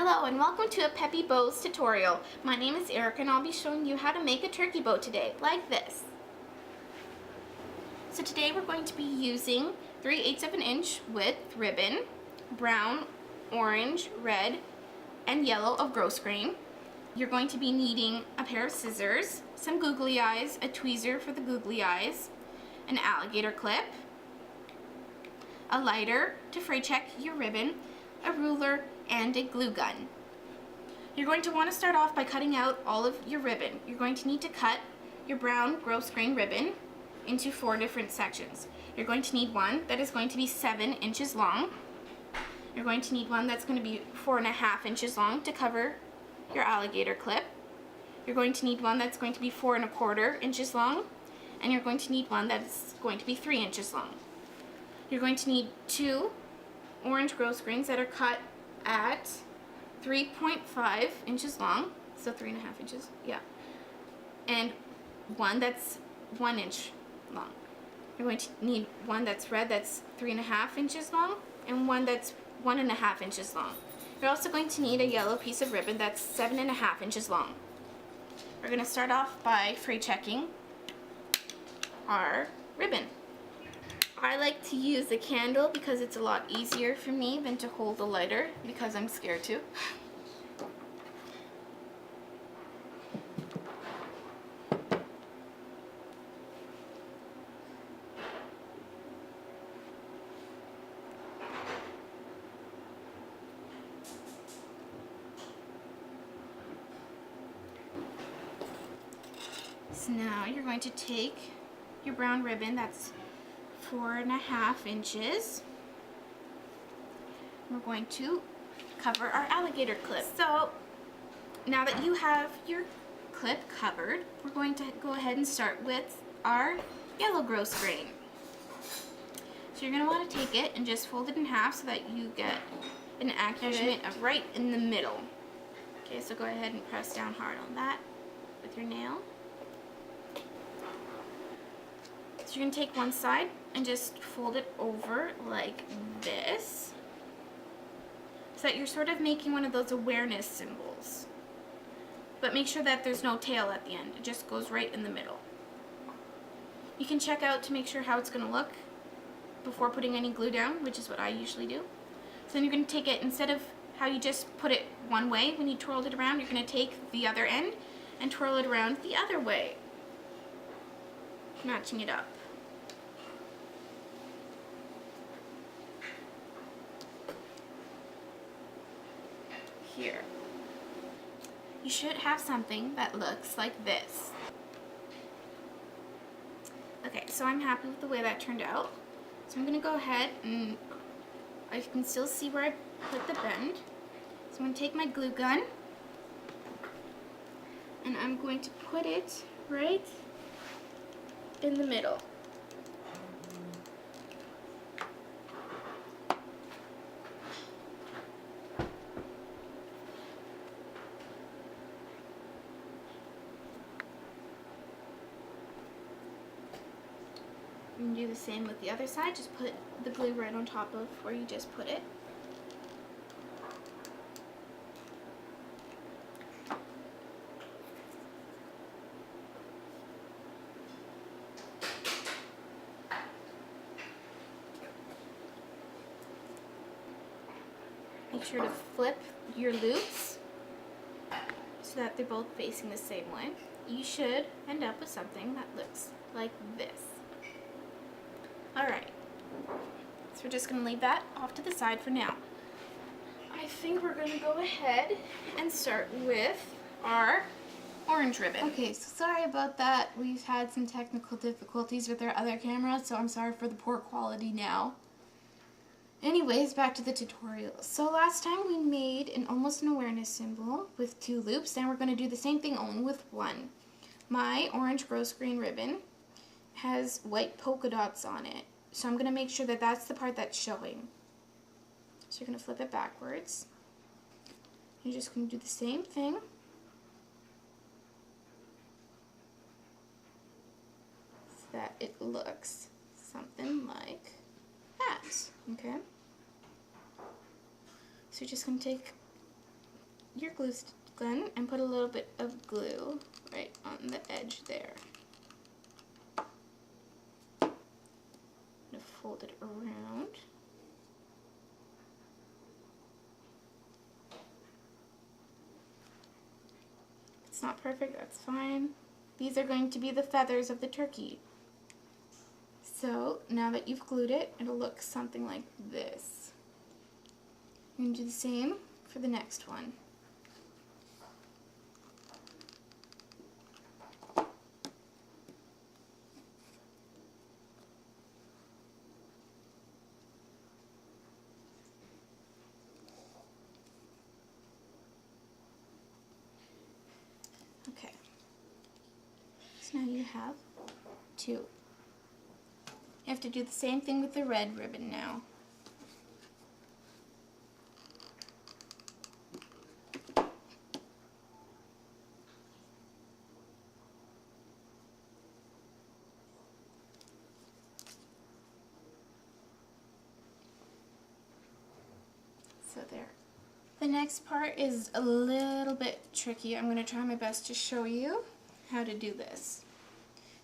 Hello and welcome to a Peppy Bows tutorial. My name is Erica and I'll be showing you how to make a turkey bow today, like this. So today we're going to be using 3/8 of an inch width ribbon, brown, orange, red, and yellow of grosgrain. You're going to be needing a pair of scissors, some googly eyes, a tweezer for the googly eyes, an alligator clip, a lighter to fray check your ribbon, a ruler, and a glue gun. You're going to want to start off by cutting out all of your ribbon. You're going to need to cut your brown grosgrain ribbon into 4 different sections. You're going to need one that is going to be 7 inches long. You're going to need one that's going to be 4.5 inches long to cover your alligator clip. You're going to need one that's going to be 4.25 inches long, and you're going to need one that's going to be 3 inches long. You're going to need 2 orange grosgrains that are cut at 3.5 inches long, so 3.5 inches, yeah, and one that's 1 inch long. You're going to need one that's red that's 3.5 inches long, and one that's 1.5 inches long. You're also going to need a yellow piece of ribbon that's 7.5 inches long. We're going to start off by fray checking our ribbon. I like to use a candle because it's a lot easier for me than to hold a lighter because I'm scared to. So now you're going to take your brown ribbon that's 4.5 inches. We're going to cover our alligator clip. So now that you have your clip covered, we're going to go ahead and start with our yellow grosgrain. So you're going to want to take it and just fold it in half so that you get an accurate measurement of right in the middle. Okay, so go ahead and press down hard on that with your nail. So you're going to take one side and just fold it over like this, so that you're sort of making one of those awareness symbols. But make sure that there's no tail at the end. It just goes right in the middle. You can check out to make sure how it's going to look before putting any glue down, which is what I usually do. So then you're going to take it, instead of how you just put it one way when you twirled it around, you're going to take the other end and twirl it around the other way, matching it up. Here. You should have something that looks like this. Okay, so I'm happy with the way that turned out. So I'm going to go ahead and I can still see where I put the bend. So I'm going to take my glue gun and I'm going to put it right in the middle. And do the same with the other side. Just put the glue right on top of where you just put it. Make sure to flip your loops so that they're both facing the same way. You should end up with something that looks like this. Alright, so we're just going to leave that off to the side for now. I think we're going to go ahead and start with our orange ribbon. Okay, so sorry about that. We've had some technical difficulties with our other camera, so I'm sorry for the poor quality now. Anyways, back to the tutorial. So last time we made almost an awareness symbol with 2 loops. Now we're going to do the same thing only with 1. My orange grosgrain ribbon has white polka dots on it, so I'm going to make sure that that's the part that's showing. So you're going to flip it backwards. You're just going to do the same thing. So that it looks something like that. Okay? So you're just going to take your glue gun and put a little bit of glue right on the edge there. I'm going to fold it around. If it's not perfect, that's fine. These are going to be the feathers of the turkey. So now that you've glued it, it'll look something like this. You're going to do the same for the next one. Okay, so now you have two. You have to do the same thing with the red ribbon now. So there. The next part is a little bit tricky. I'm going to try my best to show you how to do this.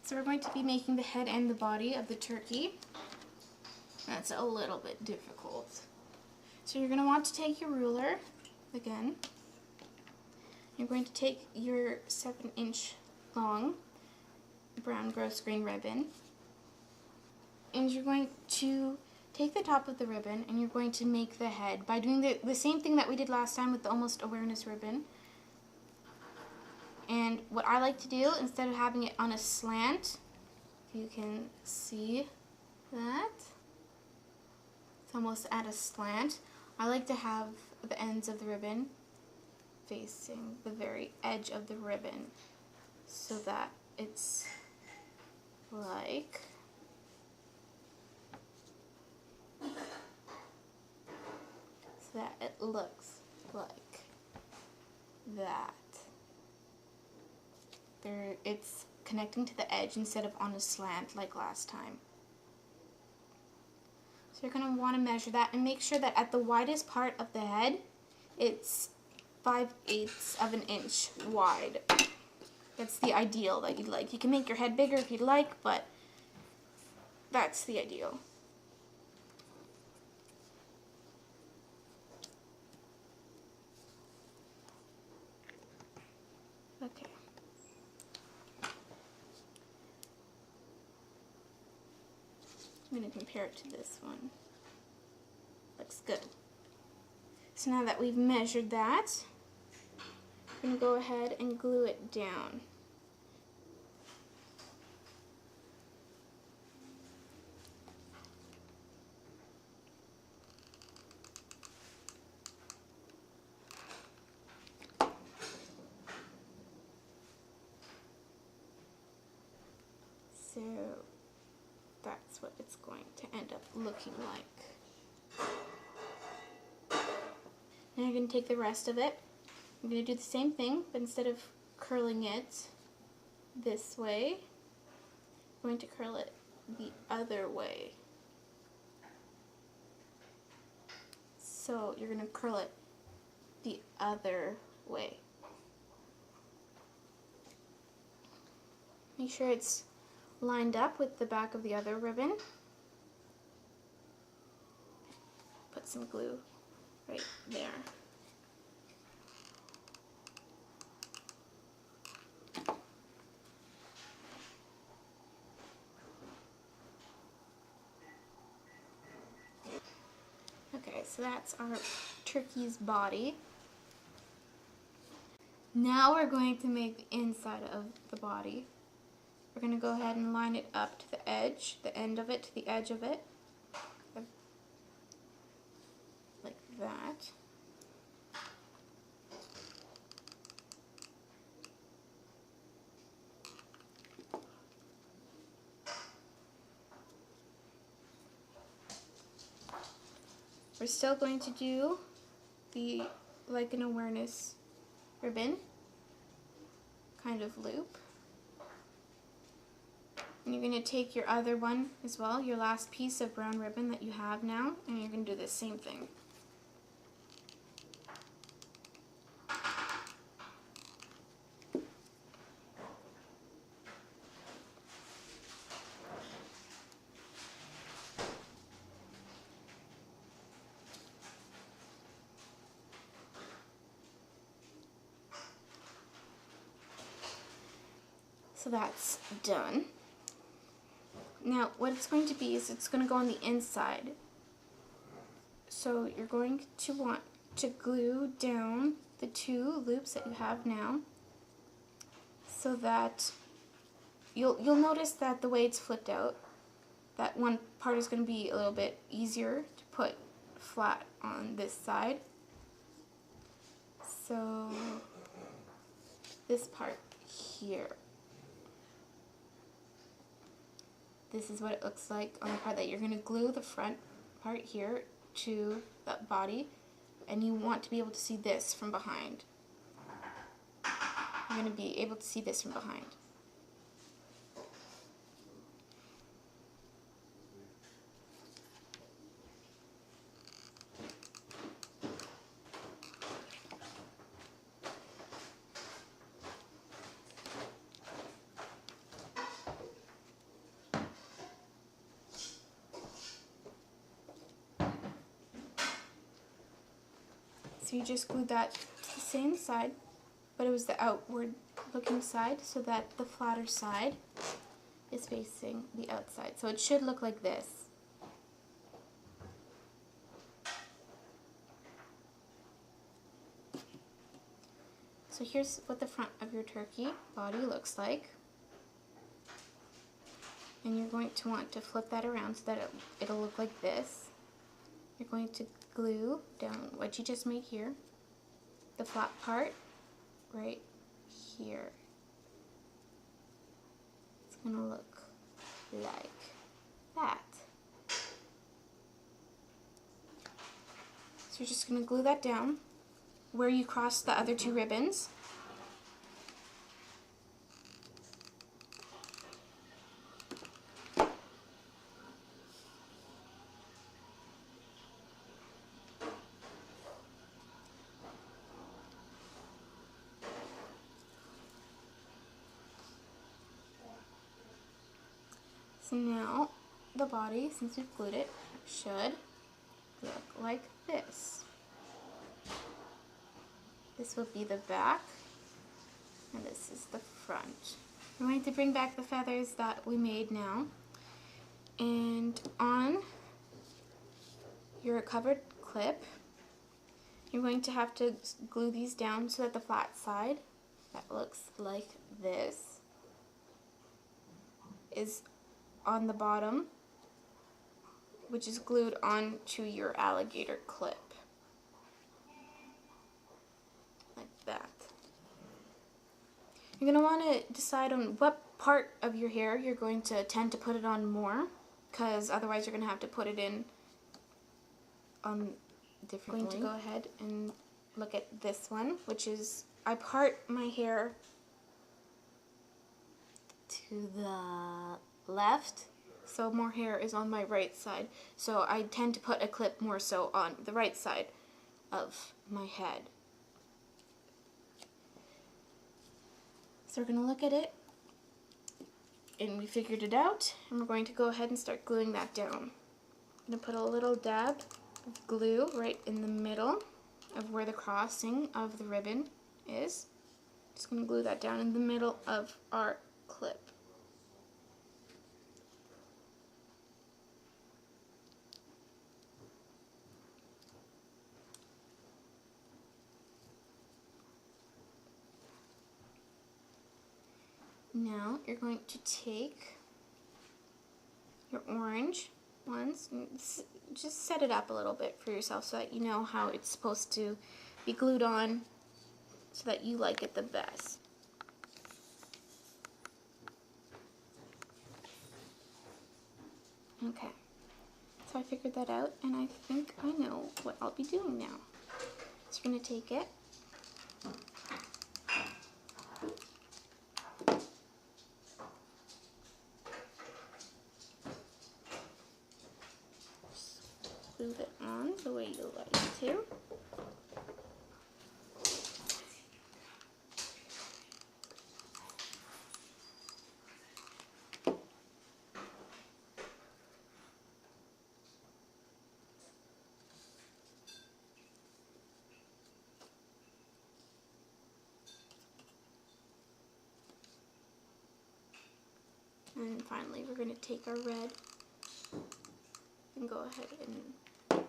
So we're going to be making the head and the body of the turkey. That's a little bit difficult. So you're going to want to take your ruler again. You're going to take your 7-inch long brown grosgrain ribbon, and you're going to take the top of the ribbon and you're going to make the head by doing the same thing that we did last time with the Almost Awareness ribbon. And what I like to do, instead of having it on a slant, you can see that it's almost at a slant. I like to have the ends of the ribbon facing the very edge of the ribbon so that it's like that it looks like that. It's connecting to the edge instead of on a slant like last time. So you're going to want to measure that and make sure that at the widest part of the head, it's 5/8 of an inch wide. That's the ideal that you'd like. You can make your head bigger if you'd like, but that's the ideal. Okay. I'm going to compare it to this one. Looks good. So now that we've measured that, I'm going to go ahead and glue it down. So that's what it's going to end up looking like. Now you're going to take the rest of it. I'm going to do the same thing, but instead of curling it this way, I'm going to curl it the other way. So you're going to curl it the other way. Make sure it's lined up with the back of the other ribbon. Put some glue right there. Okay, so that's our turkey's body. Now we're going to make the inside of the body. We're going to go ahead and line it up to the edge, the end of it to the edge of it, like that. We're still going to do the Like an Awareness ribbon kind of loop. And you're going to take your other one as well, your last piece of brown ribbon that you have now, and you're going to do the same thing. So that's done. Now what it's going to be is it's going to go on the inside. So you're going to want to glue down the 2 loops that you have now, so that you'll notice that the way it's flipped out, that one part is going to be a little bit easier to put flat on this side. So this part here, this is what it looks like on the part that you're going to glue the front part here to that body, and you want to be able to see this from behind. You're going to be able to see this from behind. So you just glued that to the same side, but it was the outward looking side, so that the flatter side is facing the outside. So it should look like this. So here's what the front of your turkey body looks like. And you're going to want to flip that around so that it'll look like this. You're going to glue down what you just made here, the flat part right here. It's going to look like that. So you're just going to glue that down where you cross the other 2 ribbons. So now the body, since we've glued it, should look like this. This will be the back, and this is the front. We're going to bring back the feathers that we made now, and on your covered clip, you're going to have to glue these down so that the flat side, that looks like this, is on the bottom, which is glued onto your alligator clip. Like that. You're going to want to decide on what part of your hair you're going to tend to put it on more, because otherwise you're going to have to put it in on differently. I'm going to go ahead and look at this one, which is, I part my hair to the left, so more hair is on my right side. So I tend to put a clip more so on the right side of my head. So we're going to look at it, and we figured it out, and we're going to go ahead and start gluing that down. I'm going to put a little dab of glue right in the middle of where the crossing of the ribbon is. Just going to glue that down in the middle of our clip. Now you're going to take your orange ones and just set it up a little bit for yourself so that you know how it's supposed to be glued on so that you like it the best. Okay, so I figured that out, and I think I know what I'll be doing now. So you're going to take it, glue it on the way you like to. And finally, we're going to take our red and go ahead and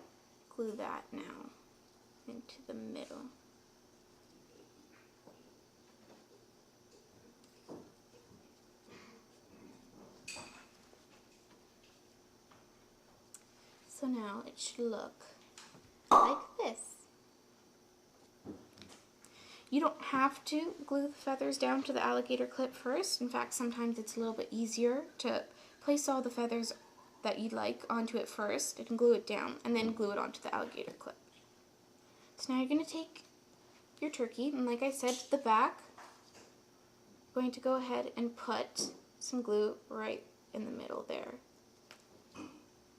glue that now into the middle. So now it should look like this. You don't have to glue the feathers down to the alligator clip first. In fact, sometimes it's a little bit easier to place all the feathers that you'd like onto it first and glue it down, and then glue it onto the alligator clip. So now you're going to take your turkey, and like I said, the back, I'm going to go ahead and put some glue right in the middle there.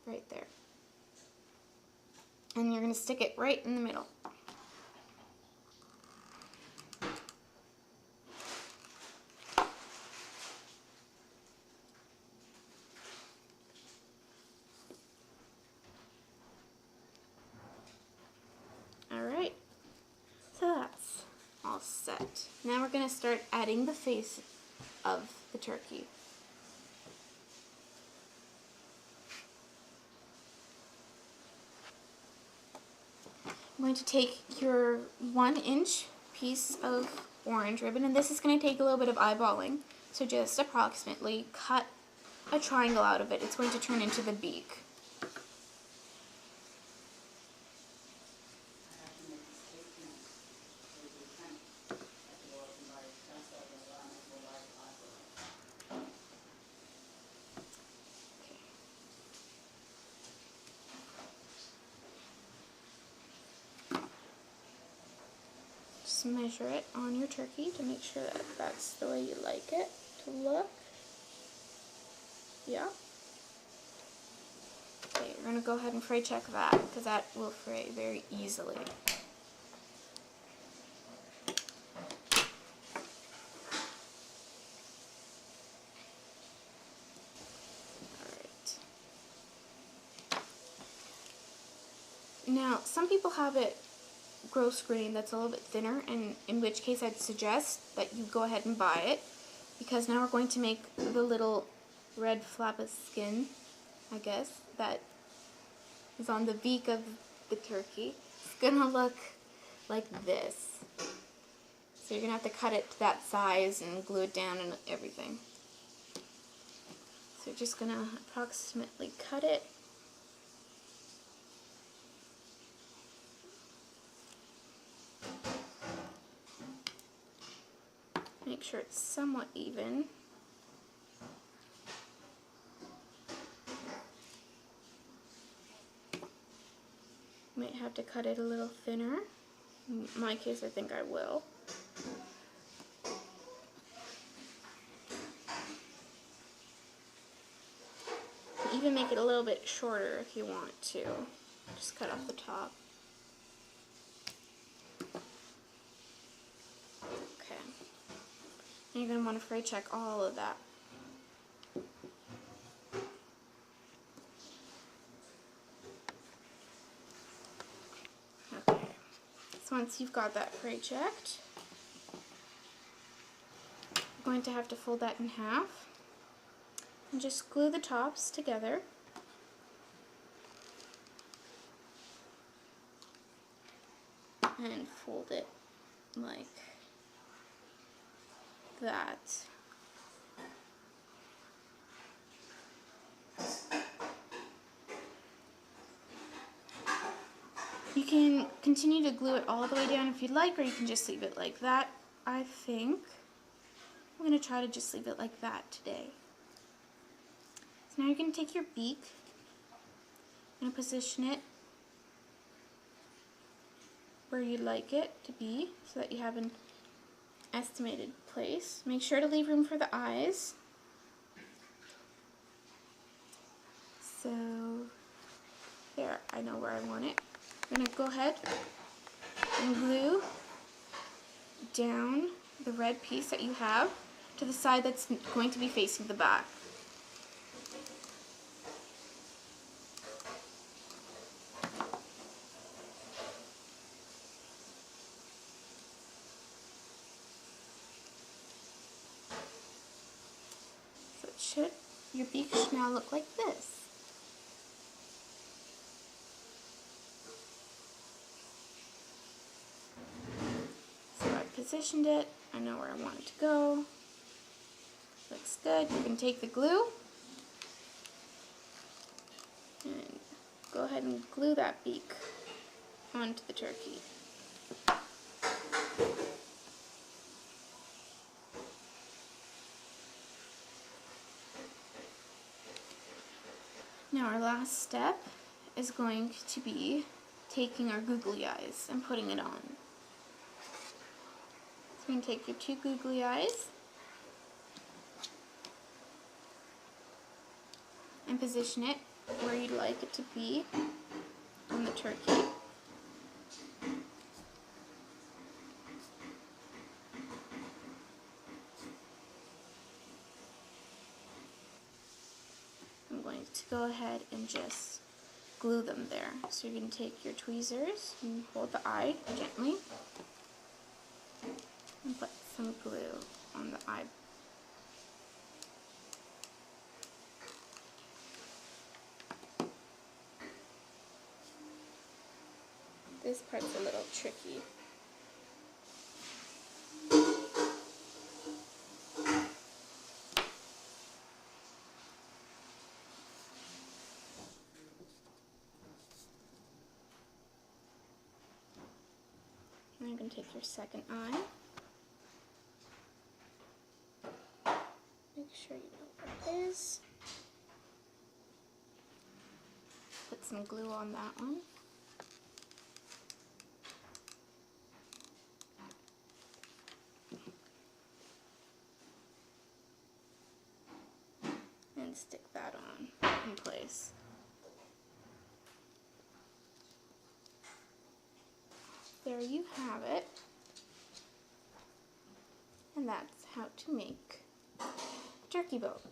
Right there. And you're going to stick it right in the middle. Alright, so that's all set. Now we're going to start adding the face of the turkey. I'm going to take your 1-inch piece of orange ribbon, and this is going to take a little bit of eyeballing, so just approximately cut a triangle out of it. It's going to turn into the beak. Just measure it on your turkey to make sure that that's the way you like it to look. Yeah. Okay, you're going to go ahead and fray check that, because that will fray very easily. Alright. Now, some people have it grosgrain that's a little bit thinner, and in which case I'd suggest that you go ahead and buy it, because now we're going to make the little red flap of skin, I guess, that is on the beak of the turkey. It's gonna look like this. So you're gonna have to cut it to that size and glue it down and everything. So you're just gonna approximately cut it. Make sure it's somewhat even. Might have to cut it a little thinner. In my case, I think I will. Even make it a little bit shorter if you want to. Just cut off the top. Okay. And you're going to want to fray check all of that. Okay. So once you've got that fray checked, you're going to have to fold that in half. And just glue the tops together. And fold it like that. You can continue to glue it all the way down if you'd like, or you can just leave it like that. I think I'm going to try to just leave it like that today. So now you're going to take your beak and position it where you'd like it to be so that you have an estimated place. Make sure to leave room for the eyes. So there, I know where I want it. I'm going to go ahead and glue down the red piece that you have to the side that's going to be facing the back. Should Your beak should now look like this. So I've positioned it. I know where I want it to go. Looks good. You can take the glue and go ahead and glue that beak onto the turkey. Now our last step is going to be taking our googly eyes and putting it on. So you can take your two googly eyes and position it where you'd like it to be on the turkey. I'm going to go ahead and just glue them there. So you're going to take your tweezers and hold the eye gently and put some glue on the eye. This part's a little tricky. And you're going to take your second eye. Make sure you know where it is. Put some glue on that one. And stick that on in place. There you have it. And that's how to make a turkey boat.